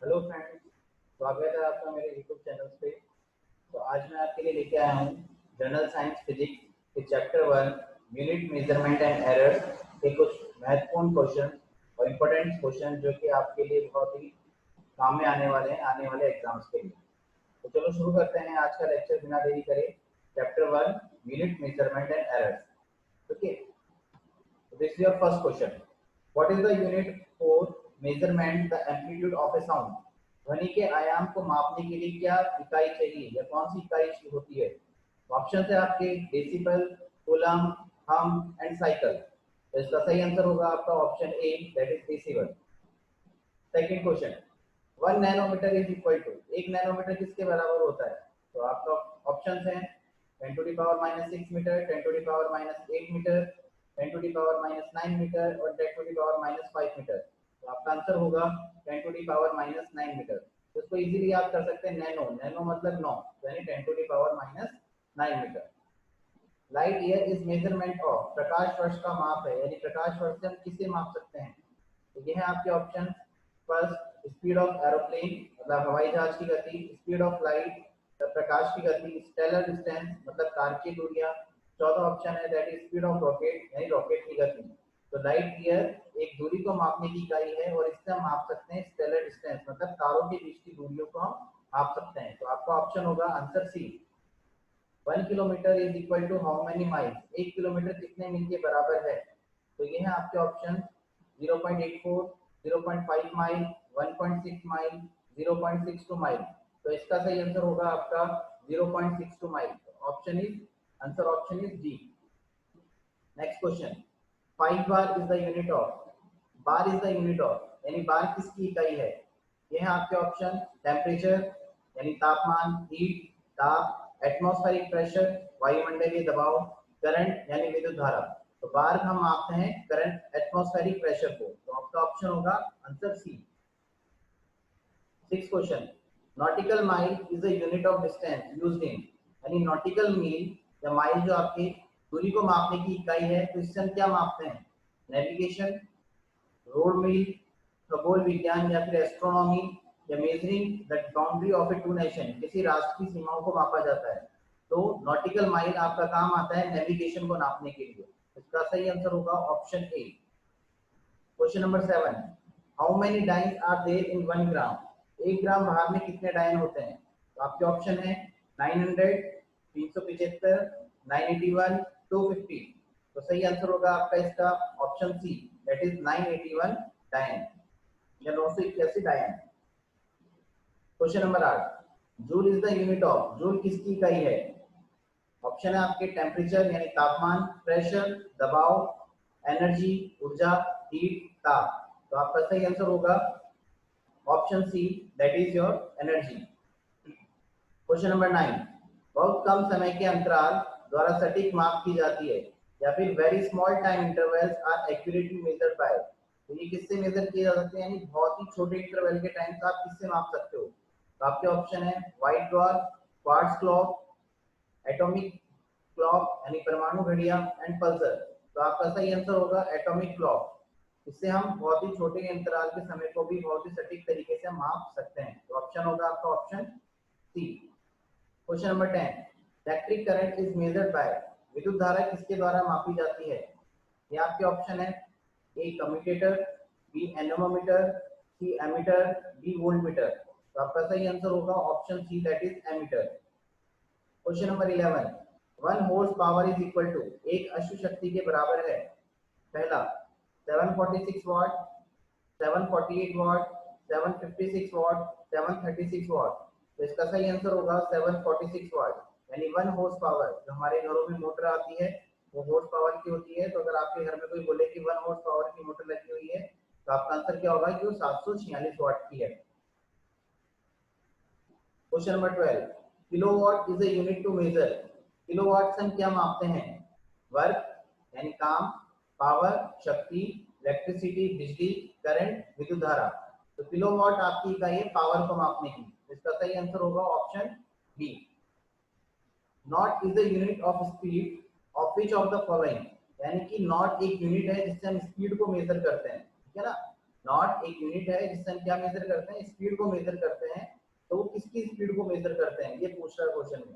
Hello friends, स्वागत है आपका मेरे यूट्यूब चैनल पे। तो आज मैं आपके लिए लेके आया हूँ जनरल साइंस फिजिक्स के chapter 1 unit measurement and errors के कुछ महत्वपूर्ण क्वेश्चन और इम्पोर्टेंट क्वेश्चन जो कि आपके लिए बहुत ही काम में आने वाले हैं आने वाले एग्जाम्स के लिए। तो चलो शुरू करते हैं आज का लेक्चर बिना देरी करे। Chapter 1 unit measurement and errors. Okay, this is your first question. What is the unit for measurement the amplitude of a sound? ध्वनि के आयाम को मापने के लिए क्या इकाई चाहिए या कौन सी इकाई होती है? ऑप्शन है आपके डेसिबल, कूलम, हम एंड साइकिल। तो इसका सही आंसर होगा आपका option A, that is decibel. Second question, 1 nanometer is equal to, 1 nanometer किसके बराबर होता है? तो आपका ऑप्शंस हैं 10 to the power -6 meter, 10 to the power -8 meter, 10 to the power -9 meter और 10 टू द पावर -5 मीटर। तो आपका आंसर होगा 10 टू द पावर -9 मीटर। तो इसको इजीली आप कर सकते हैं नैनो, नैनो मतलब 9, यानी 10 to the power -9 metre. Light year is measurement of, प्रकाश वर्ष का माप है, यानी प्रकाश वर्ष से हम किसे माप सकते हैं? तो ये है आपके option. First, speed of aeroplane मतलब हवाई जहाज की गति, स्पीड ऑफ लाइट प्रकाश की गति, स्टेलर डिस्टेंस मतलब तारकीय दूरियां। चौथा ऑप्शन है that is speed of rocket, यानी रॉकेट की गति। तो लाइट ईयर एक दूरी को मापने की इकाई है और इससे हम माप सकते हैं स्टेलर डिस्टेंस मतलब तारों के बीच की दूरियों को हम माप सकते हैं। तो आपका ऑप्शन होगा answer C. 1 kilometer is equal to how many miles, 1 kilometer कितने मील के बराबर है? तो ये है आपके ऑप्शन 0.84, 0.5 माइल, 1.6 माइल, 0.62 माइल। तो इसका सही आंसर होगा आपका 0.62 mile. Option is answer option is D. Next question, 5 bar is the unit of, bar is the unit of यानी बार किसकी इकाई है? ये है आपके ऑप्शन, टेम्परेचर यानी तापमान, हीट ताप, एटमॉस्फेरिक प्रेशर वायुमंडलीय दबाव, करंट यानी विद्युत धारा। तो बार हम मापते हैं करंट एटमॉस्फेरिक प्रेशर को। तो आपका ऑप्शन होगा answer C. Six question, nautical mile is a unit of distance used in, यानी नॉटिकल मील या माइल जो आपकी दूरी को मापने की इकाई है, तो इससे हम क्या मापते हैं? नेविगेशन, रोड मील, खगोल विज्ञान या फिर एस्ट्रोनॉमी, या measuring the boundary of a two nation, किसी राष्ट्र की सीमाओं को मापा जाता है। तो नॉटिकल माइल आपका काम आता है नेविगेशन को नापने के लिए। इसका सही आंसर होगा option A. Question number 7, how many डायन आर देयर इन 1 ग्राम, 1 ग्राम भार में कितने डायन होते हैं? तो आपके ऑप्शन है 900, 375, 981, 250। तो सही आंसर होगा आपका इसका ऑप्शन सी, दैट इज 981 डायन या 981 डायन। Question number 8, joule is the unit of, joule किसकी इकाई है? ऑप्शन है आपके टेम्परेचर यानी तापमान, प्रेशर दबाव, एनर्जी ऊर्जा, हीट ताप। तो आपका सही आंसर होगा option C, that is your energy. Question number 9, बहुत कम समय के अंतराल द्वारा सटीक माप की जाती है या फिर very small time intervals are accurately measured by. तो ये किससे मेजर किए जा सकते हैं, यानी बहुत ही छोटे इंटरवल के टाइम से आप किससे माप सकते हो? तो आपके ऑप्शन है white dwarf, quartz clock, atomic clock यानी परमाणु घड़ियां एंड पल्सर। तो आपका सही आंसर होगा एटॉमिक क्लॉक। इससे हम बहुत ही छोटे अंतराल के समय को भी बहुत ही सटीक तरीके से माप सकते हैं। तो ऑप्शन होगा आपका option C. Question number 10, electric current is measured by, विद्युत धारा किसके द्वारा मापी जाती है? ये आपके ऑप्शन है A commutator, B anemometer, C ammeter, D voltmeter. तो आपका सही आंसर होगा option C, that is ammeter. Question number 11, 1 horse power is equal to, एक अश्व शक्ति के बराबर है। पहला 746 वाट, 748 वाट, 756 वाट, 736 वाट। तो इसका सही आंसर होगा 746 वाट, यानी 1 हॉर्स पावर। जो हमारे घरों में मोटर आती है वो हॉर्स पावर की होती है। तो अगर आपके घर में कोई बोले कि 1 हॉर्स पावर की मोटर लगी हुई है, तो आपका आंसर क्या होगा कि वो 746 वाट की है। Question number 12, kilowatt is a unit to measure, kilowatt से हम क्या मापते हैं? वर्क यानी काम, पावर शक्ति, इलेक्ट्रिसिटी बिजली, करंट विद्युत धारा। तो किलोवाट आपकी इकाई है पावर को मापने की। इसका सही आंसर होगा option B. Knot is the unit of speed of which of the following, यानी कि नॉट एक यूनिट है जिससे हम स्पीड को मेजर करते हैं, ठीक है ना। नॉट एक यूनिट है जिससे हम क्या मेजर करते हैं, स्पीड को मेजर करते हैं। तो वो किसकी स्पीड को मेजर करते हैं, ये पूछ रहा है क्वेश्चन में।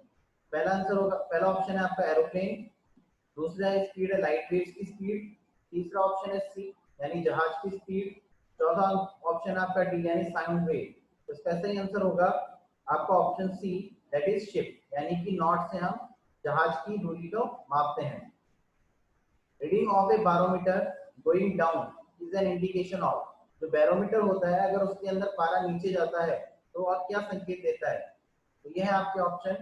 पहला आंसर होगा, पहला ऑप्शन है आपका एरोप्लेन, दूसरा स्पीड है लाइट वेव्स की स्पीड, तीसरा ऑप्शन है सी यानी जहाज की स्पीड, चौथा ऑप्शन आपका डी यानी साउंड वेव। तो इसका सही आंसर होगा आपका option C that is ship, यानी कि नॉट से हम जहाज की दूरी को मापते हैं। Reading of A barometer going down is an indication of, जो बैरोमीटर होता है अगर उसके अंदर पारा नीचे जाता है तो आप क्या संकेत देता है, तो यह है आपके ऑप्शन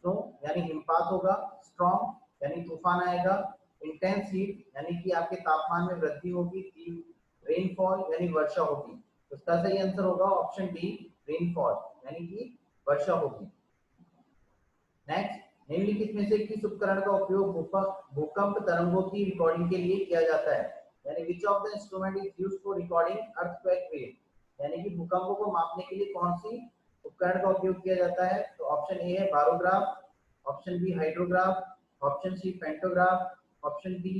स्नो यानी हिमपात होगा, स्ट्रॉन्ग यानी तूफान आएगा, इंटेंस हीट यानी कि आपके तापमान में वृद्धि होगी, रेनफॉल यानी वर्षा होगी। तो इसका सही आंसर होगा ऑप्शन डी रेनफॉल यानी कि वर्षा होगी। नेक्स्ट, निम्नलिखित में से किस उपकरण का उपयोग भूकंप तरंगों की रिकॉर्डिंग के लिए किया जाता है, यानी विच of the instrument is used for recording earthquake wave, यानी कि भूकंपों को मापने के लिए कौन सी उपकरण का उपयोग किया जाता है। तो ऑप्शन ए है barograph, option B hydrograph, option C pantograph, option D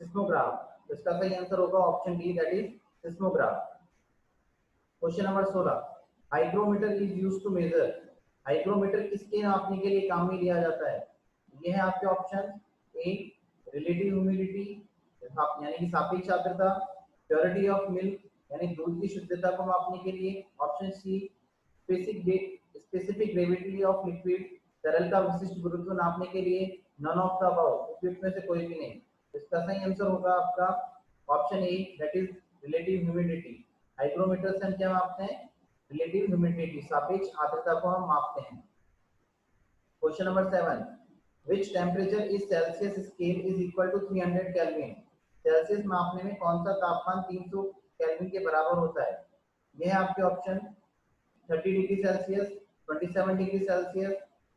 seismograph. तो इसका सही आंसर होगा option D that is seismograph. Question number 16, hygrometer is used to measure, hygrometer किसके नापने के लिए काम में लिया जाता है। ये है आपके ऑप्शन ए रिलेटिव ह्यूमिडिटी यानी कि सापेक्ष आर्द्रता, प्योरिटी ऑफ मिल्क यानी दूध की शुद्धता को मापने के लिए, option C specific gravity of liquid तरल का विशिष्ट गुरुत्व नापने के लिए, नन ऑफ द अबव उपयुक्त में से कोई भी नहीं। इसका सही आंसर होगा आपका option A that is relative humidity. Hygrometer से हम क्या मापते हैं, रिलेटिव ह्यूमिडिटी सापेक्ष आर्द्रता को हम मापते हैं। Question number 7, which temperature is celsius scale is equal to 300 kelvin, celsius मापने में कौन सा तापमान 300 केल्विन के बराबर होता है। यह है आपके option 30 degree celsius, 27 degree celsius,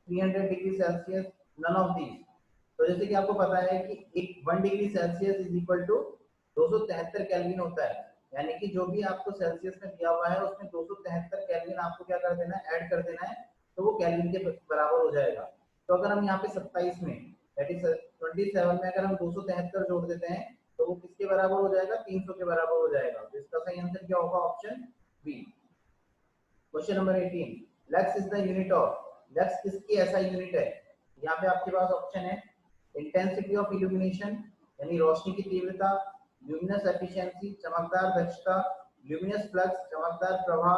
300 degree celsius, none of these. तो जैसे कि आपको पता है कि एक 1 degree celsius is equal to 273 kelvin होता है, यानी कि जो भी आपको सेल्सियस में दिया हुआ है उसमें 273 केल्विन आपको क्या कर देना है, ऐड कर देना है, तो वो केल्विन के बराबर हो जाएगा। तो अगर हम यहाँ पे 27 में दैट इज 27 में अगर हम 273 जोड़ देते हैं तो वो किसके बराबर हो जाएगा, 300 के बराबर हो जाएगा। तो इसका सही आंसर क्या होगा, option B. Question number 18, lux is the unit of, lux किसकी ऐसा यूनिट है। यहाँ पे आपके पास ऑप्शन है इंटेंसिटी ऑफ इल्यूमिनेशन यानी रोशनी की तीव्रता, ल्यूमिनस एफिशिएंसी चमकदार दक्षता, ल्यूमिनस फ्लक्स चमकदार प्रवाह,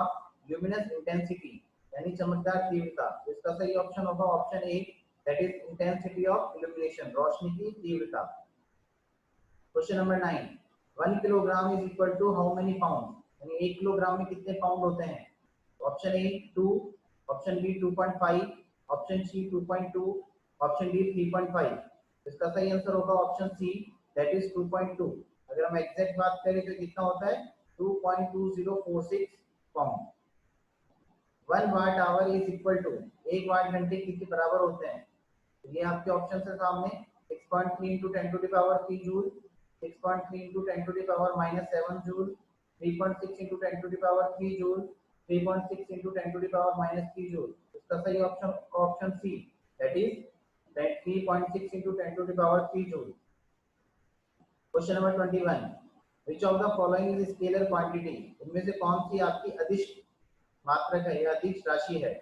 ल्यूमिनस इंटेंसिटी यानी चमकदार तीव्रता। इसका सही ऑप्शन होगा option A that is intensity of illumination रोशनी की तीव्रता। Question number 9, 1 kilogram is equal to how many pound, यानी 1 किलोग्राम में कितने पाउंड होते हैं। Option A 2, option B 2.5, option C 2.2, option D 3.5। इसका सही आंसर होगा ऑप्शन सी दैट इज 2.2। अगर हम एग्जैक्ट बात करें तो कितना होता है 2.2046 pound. 1 watt hour is equal to, 1 watt घंटे किसके बराबर होते हैं। तो ये आपके ऑप्शन है सामने 6.3 into 10 to the power 3 joule, 6.3 into 10 to the power -7 joule, 3.6 into 10 to the power 3 joule, 3.6 into 10 to the power -3 joule. इसका सही option option C that is 3.6 into 10 to the power 3 joule. Question number 21, which of the following is scalar quantity, इनमें से कौन सी आपकी अदिश मात्रक है या अदिश राशि है।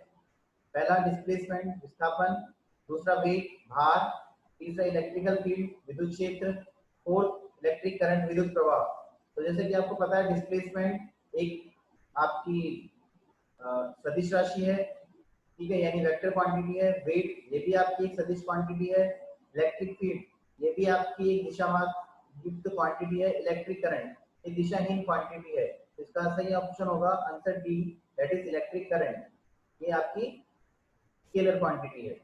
पहला डिस्प्लेसमेंट विस्थापन, दूसरा वेग भार, तीसरा इलेक्ट्रिकल फील्ड विद्युत क्षेत्र, फोर्थ इलेक्ट्रिक करंट विद्युत प्रवाह। तो जैसे कि आपको पता है डिस्प्लेसमेंट एक आपकी सदिश राशि है, ठीक है, यानी वेक्टर क्वांटिटी है। वेग ये भी आपकी एक सदिश क्वांटिटी है। इलेक्ट्रिक फील्ड ये भी आपकी एक दिशामात्र युक्त क्वांटिटी है। इलेक्ट्रिक करंट ये दिशाहीन क्वांटिटी है। इसका सही ऑप्शन होगा answer D that is electric current, ये आपकी स्केलर क्वांटिटी है।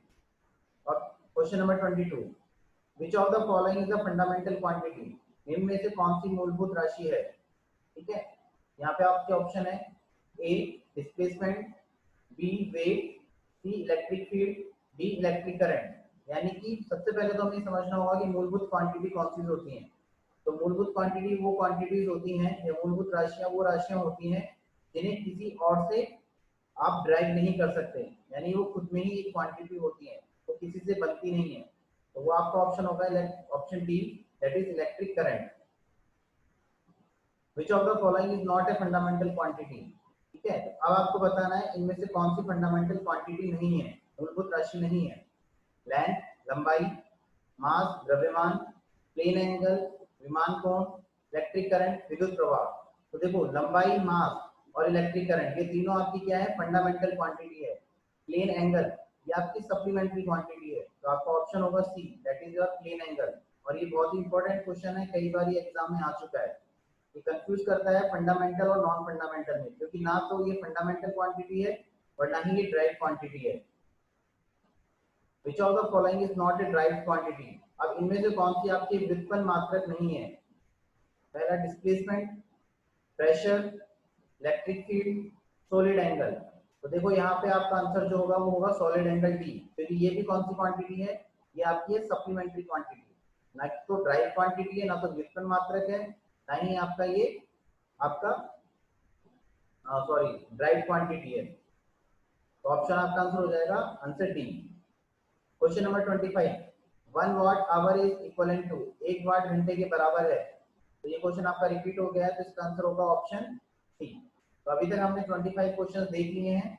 और question number 22, which of the following is the fundamental quantity, निम्न में से कौन सी मूलभूत राशि है। ठीक है, यहाँ पे आपके ऑप्शन है ए डिस्प्लेसमेंट, बी वेग, C electric field, D electric current. यानी कि सबसे पहले तो हमें समझना होगा कि मूलभूत क्वांटिटी कौन सी होती हैं। तो मूलभूत क्वांटिटी वो क्वांटिटीज होती हैं या मूलभूत राशियां वो राशियां होती हैं जिन्हें किसी और से आप ड्राइव नहीं कर सकते, यानी वो खुद में ही एक क्वांटिटी होती है, वो किसी से बनती नहीं है। तो वो आपका ऑप्शन होगा option D that is electric current. Which of the following is not a fundamental quantity. ठीक है, अब आपको बताना है इनमें से कौन सी फंडामेंटल क्वांटिटी नहीं है, मूलभूत राशि नहीं है। लेंथ लंबाई, मास द्रव्यमान, प्लेन एंगल विमान कोण, इलेक्ट्रिक करंट विद्युत प्रवाह। तो देखो लंबाई, मास और इलेक्ट्रिक करंट ये तीनों आपकी क्या है, फंडामेंटल क्वांटिटी है। प्लेन एंगल ये आपकी सप्लीमेंट्री क्वांटिटी है, तो आपका ऑप्शन होगा C, that is your plane angle. और ये बहुत ही इंपॉर्टेंट क्वेश्चन है, कई बार ये एग्जाम में आ चुका है। ये कंफ्यूज करता है फंडामेंटल और नॉन फंडामेंटल में, क्योंकि ना तो ये फंडामेंटल क्वांटिटी है और ना ही ये ड्राइव क्वांटिटी है। Which of the following is not a derived quantity? अब इनमें से कौन सी आपकी व्युत्पन्न मात्रक नहीं है? पहला displacement, pressure, electric field, solid angle. तो देखो यहाँ पे आपका आंसर जो होगा वो होगा सॉलिड एंगल डी, क्योंकि ये भी कौन सी क्वांटिटी है, ये आपकी है सप्लीमेंट्री क्वांटिटी, ना तो ड्राइव क्वांटिटी है, ना तो व्युत्पन्न मात्रक है, ना ही आपका ये आपका सॉरी ड्राइव क्वांटिटी है। तो ऑप्शन आपका आंसर हो जाएगा answer D. Question number 25, 1 watt hour is equivalent to, 1 watt घंटे के बराबर है। तो ये क्वेश्चन आपका रिपीट हो गया है, तो इसका आंसर होगा ऑप्शन सी। तो अभी तक हमने 25 क्वेश्चंस देख लिए हैं।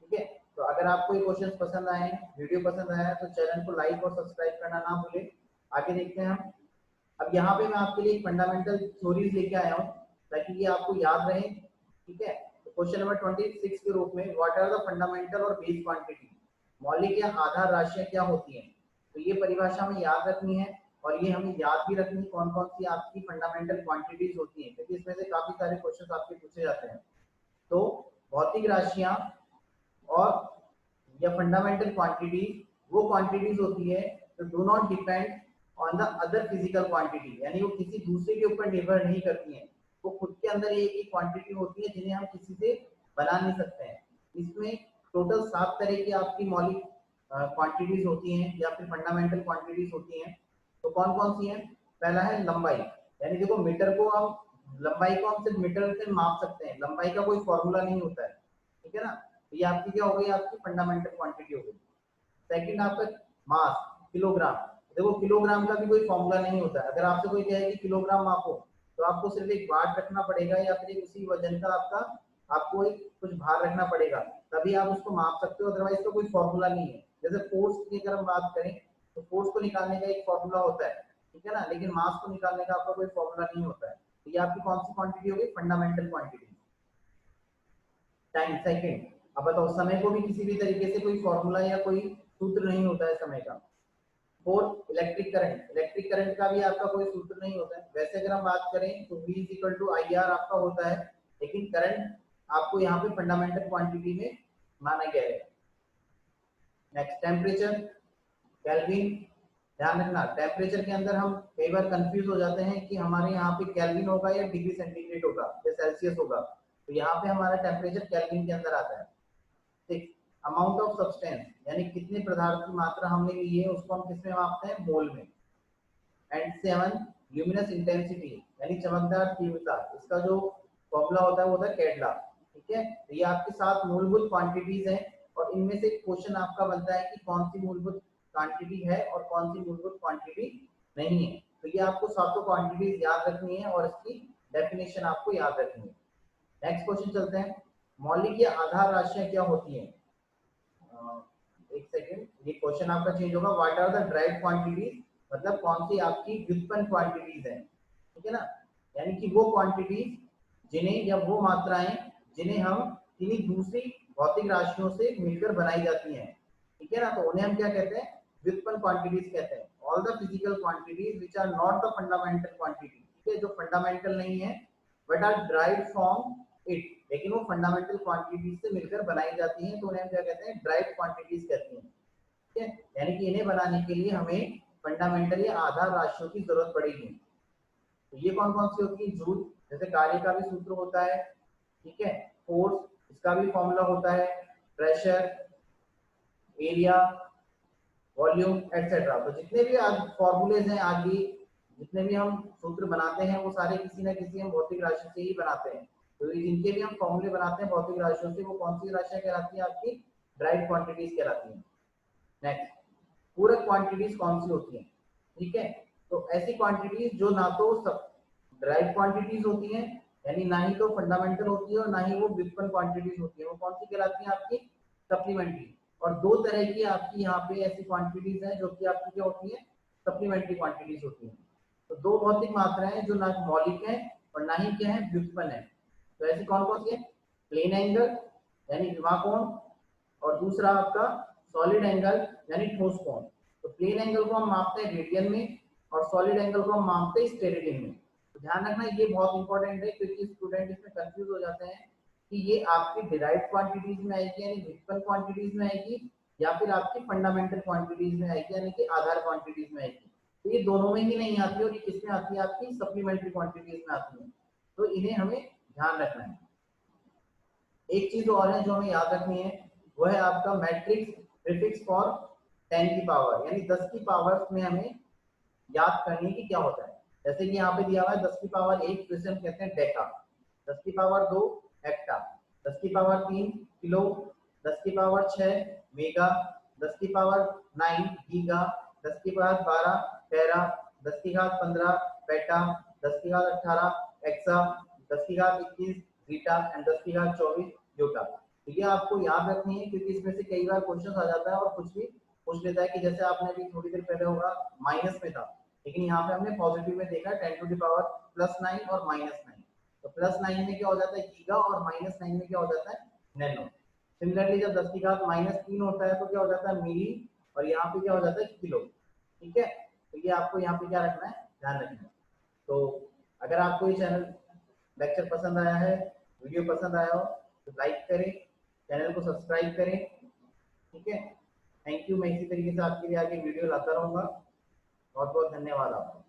ठीक है, तो अगर आपको ये क्वेश्चंस पसंद आए, वीडियो पसंद आया, तो चैनल को लाइक और सब्सक्राइब करना ना भूलें। आगे देखते हैं हम। अब यहाँ पे मैं आपके लिए फंडामेंटल थ्योरीज लेके आया हूँ ताकि ये आपको याद रहे। ठीक है, तो क्वेश्चन नंबर 26 के रूप में, व्हाट आर द फंडामेंटल और बेस क्वांटिटी, मौलिक या आधार राशियां क्या होती हैं। तो ये परिभाषा हमें याद रखनी है, और ये हमें याद भी रखनी कौन कौन सी आपकी फंडामेंटल क्वांटिटीज होती हैं, क्योंकि इसमें से काफी सारे क्वेश्चन आपके पूछे जाते हैं। तो भौतिक राशियां और या फंडामेंटल क्वांटिटी वो क्वांटिटीज होती है जो do not depend on the other physical quantity, यानी वो किसी दूसरे के ऊपर निर्भर नहीं करती हैं, वो खुद के अंदर एक क्वांटिटी होती है जिन्हें हम किसी से बना नहीं सकते हैं। इसमें टोटल 7 तरह की आपकी मौलिक क्वांटिटीज होती हैं या फिर फंडामेंटल क्वांटिटीज होती हैं। तो कौन कौन सी हैं? पहला है लंबाई, यानी देखो मीटर को हम, लंबाई को हम सिर्फ मीटर से माप सकते हैं, लंबाई का कोई फॉर्मूला नहीं होता है। ठीक है ना, तो ये आपकी क्या हो गई, आपकी फंडामेंटल क्वांटिटी हो गई। सेकंड आपका मास, किलोग्राम। देखो किलोग्राम का भी कोई फॉर्मूला नहीं होता है, अगर आपसे कोई कहे कि किलोग्राम मापो, तो आपको सिर्फ एक वाट रखना पड़ेगा या फिर उसी वजन का आपको एक कुछ भार रखना पड़ेगा, तभी आप उसको माप सकते हो, अदरवाइज तो कोई फॉर्मूला नहीं है। जैसे फोर्स की अगर हम बात करें, तो फोर्स को निकालने का एक फॉर्मूला होता है, ठीक है ना, लेकिन मास को निकालने का आपका कोई फॉर्मूला नहीं होता है। तो ये आपकी कौन सी क्वांटिटी होगी, फंडामेंटल क्वांटिटी। Time, second. अब बताओ, समय को भी किसी भी तरीके से कोई फॉर्मूला या कोई सूत्र नहीं होता है समय का। Fourth, electric current. Electric current का भी आपका कोई सूत्र नहीं होता है। वैसे अगर हम बात करें तो V = IR आपका होता है, लेकिन करंट आपको यहाँ पे फंडामेंटल क्वांटिटी में माना गया है। Next, temperature, kelvin. ध्यान रखना, टेम्परेचर के अंदर हम कई बार कंफ्यूज हो जाते हैं कि हमारे यहाँ पे केल्विन होगा या डिग्री सेंटीग्रेड होगा या सेल्सियस होगा, तो यहाँ पे हमारा टेम्परेचर केल्विन के अंदर आता है। ठीक, अमाउंट ऑफ सब्सटेंस, यानी कितने पदार्थ की मात्रा हमने ली है उसको हम किसमें मापते हैं, मोल में। एंड 7, ल्यूमिनस इंटेंसिटी, यानी चमकदार तीव्रता, इसका जो फॉर्मूला होता है वो होता है कैडला। ठीक है, तो ये आपके 7 मूलभूत क्वांटिटीज हैं, और इनमें से क्वेश्चन आपका बनता है कि कौन सी मूलभूत क्वांटिटी है और कौन सी मूलभूत क्वांटिटी नहीं है। तो ये आपको सातों क्वांटिटीज याद रखनी है और इसकी डेफिनेशन आपको याद रखनी है। नेक्स्ट क्वेश्चन चलते हैं, मौलिक या आधार राशियां क्या होती हैं। एक सेकंड, ये क्वेश्चन आपका चेंज होगा। What are the drive quantities, मतलब कौन सी आपकी व्युत्पन्न क्वांटिटीज हैं। ठीक है ना, यानी कि वो क्वांटिटीज जिन्हें या वो मात्राएं जिन्हें हम किन्हीं दूसरी भौतिक राशियों से मिलकर बनाई जाती हैं। ठीक है ना, तो उन्हें हम क्या कहते हैं, व्युत्पन्न क्वांटिटीज कहते हैं। All the physical quantities which are not the fundamental quantity, ठीक है, जो फंडामेंटल नहीं है but are derived from it, लेकिन वो फंडामेंटल क्वांटिटीज से मिलकर बनाई जाती हैं, तो उन्हें हम क्या कहते हैं, ड्राइव्ड क्वांटिटीज कहते हैं। ठीक है, यानी कि इन्हें बनाने के लिए हमें फंडामेंटल या आधार राशियों की जरूरत पड़ेगी। तो ये कौन कौन सी होती है, जूल, जैसे कार्य का भी सूत्र होता है। ठीक है, फोर्स, इसका भी फॉर्मूला होता है, प्रेशर, एरिया, वॉल्यूम एटसेट्रा। तो जितने भी फॉर्मूलेज हैं, आगे जितने भी हम सूत्र बनाते हैं वो सारे किसी ना किसी हम भौतिक राशि से ही बनाते हैं। तो जिनके भी हम फॉर्मूले बनाते हैं भौतिक राशियों से, वो कौन सी राशियां कहलाती है, आपकी ड्राइव क्वांटिटीज कहलाती हैं। नेक्स्ट, पूरक क्वांटिटीज कौन सी होती हैं। ठीक है, तो ऐसी क्वांटिटीज जो ना तो सब ड्राइव क्वांटिटीज होती हैं, यानी ना ही तो फंडामेंटल होती है और ना ही वो व्युत्पन्न क्वांटिटीज होती है। वो कौन सी कहलाती है आपकी? सप्लीमेंट्री। और दो तरह की आपकी यहाँ पे ऐसी क्वांटिटीज हैं जो कि आपकी क्या होती है? सप्लीमेंट्री क्वांटिटीज होती हैं। तो दो भौतिक मात्राएं हैं जो ना मौलिक है और ना ही क्या है? व्युत्पन्न है। तो ऐसी कौन कौन सी है? प्लेन एंगल यानी विमा कोण, और दूसरा आपका सॉलिड एंगल यानी ठोस कोण। तो प्लेन एंगल को हम मापते हैं रेडियन में और सॉलिड एंगल को हम मापते हैं स्टेरेडियन में। तो ध्यान रखना ये बहुत इंपॉर्टेंट है, क्योंकि स्टूडेंट इसमें कंफ्यूज हो जाते हैं कि ये आपकी डिराइव्ड क्वांटिटीज में आएगी यानी व्युत्पन्न क्वांटिटीज में आएगी, या फिर आपकी फंडामेंटल क्वांटिटीज में आएगी यानी कि आधार क्वांटिटीज में आएगी। तो ये दोनों में ही नहीं आती और ये किसमें आती है? आपकी सप्लीमेंट्री क्वांटिटीज में आती है। तो इन्हें हमें ध्यान रखना है। एक चीज और है जो हमें याद रखनी है, वो है आपका मैट्रिक्स प्रीफिक्स फॉर 10 की पावर, यानी 10 की पावर में हमें याद करनी है कि क्या होता है। जैसे कि यहाँ पे दिया हुआ है 10 की पावर 1, तो इसे हम कहते हैं डेका। 10 की पावर 2 हेक्टा, 10 की पावर 3 किलो, 10 की पावर 6 मेगा, 10 की पावर 9 गीगा, 10 की पावर 12 टेरा, 10 की घात 15 पेटा, 10 की घात 18 एक्सा, 10 की घात 21 जीटा एंड 10 की घात 24 योटा। तो ये आपको याद रखनी है, क्योंकि इसमें से कई बार क्वेश्चन आ जाता है और कुछ भी पूछ लेता है कि जैसे आपने अभी थोड़ी देर पहले होगा माइनस में था, लेकिन यहाँ पे हमने पॉजिटिव में देखा 10 टू द पावर +9 और -9। तो +9 में क्या हो जाता है? गीगा, और -9 में क्या हो जाता है? नैनो। सिमिलरली जब 10 की घात -3 होता है तो क्या हो जाता है? मिली, और यहाँ पे क्या हो जाता है? किलो। ठीक है, तो ये आपको यहाँ पे क्या रखना है? ध्यान रखना है। तो अगर आपको ये चैनल लेक्चर पसंद आया है, वीडियो पसंद आया हो, तो लाइक करें, चैनल को सब्सक्राइब करें। ठीक है, थैंक यू। मैं इसी तरीके से आपके लिए आगे वीडियो लाता रहूंगा। बहुत बहुत धन्यवाद आपका।